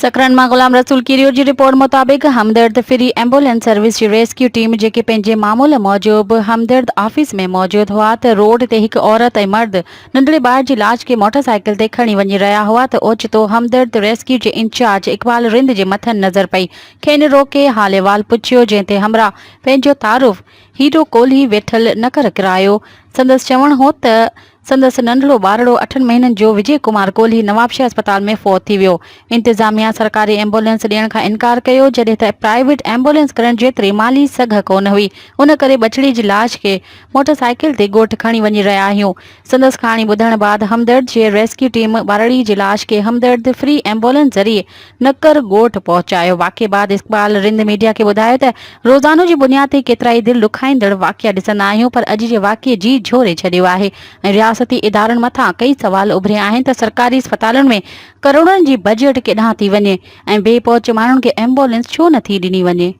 सकरन मां गुलाम रसूल कीरियो जी रिपोर्ट मुताबिक हमदर्द free ambulance service जी rescue team जेके पंहिंजे मामूल मूजिब हमदर्द ऑफिस में मौजूद हुआ त रोड ते हिकु औरत ऐं मर्द नंढड़े ॿार जी लाश खे मोटरसाइकिल ते खणी वञी रहिया हुआ त ओचितो हमदर्द रेस्क्यू जे इंचार्ज इकबाल रिंद जे मथनि नज़र पई। खेनि रोके हाल अहिवाल पुछियो, जंहिं ते हमरा पंहिंजो तारुफ़ हीरो कोल्ही वेठल न कर किरायो। संदसि चवण हो त संदसि नंढड़ो ॿारड़ो 8 महीननि जो विजय कुमार कोल्ही नवाबशाह अस्पताल में फौत थी वियो। इंतजामिया सरकारी एम्बुलेंस ॾियण खां इनकार कयो, जॾहिं त प्राइवेट एम्बुलेंस करण जेतिरी माली सघ कोन हुई। उन करे बछड़ी जी लाश खे मोटरसाइकिल ते ॻोठ खणी वञी रहिया आहियूं। संदसि कहाणी ॿुधण बाद हमदर्द जे रेस्क्यू टीम ॿारड़ी जी लाश खे हमदर्द फ्री एम्बुलेंस ज़रिए नकर ॻोठ पहुचायो। वाक़े बाद इकबाल रिंद मीडिया खे ॿुधायो त रोज़ानो जी बुनियाद ते केतिरा ई दिलि ॾुखाईंदड़ वाक़िया ॾिसंदा आहियूं, पर अॼु जे वाक़िए जी झोरे छॾियो आहे ऐं रियासती इदारनि मथां कई सवाल उभरिया आहिनि त सरकारी अस्पतालनि में करोड़नि जी बजट केॾांहुं थी वञे ऐं बेपहुच माण्हुनि खे एम्बुलेंस छो नथी ॾिनी वञे।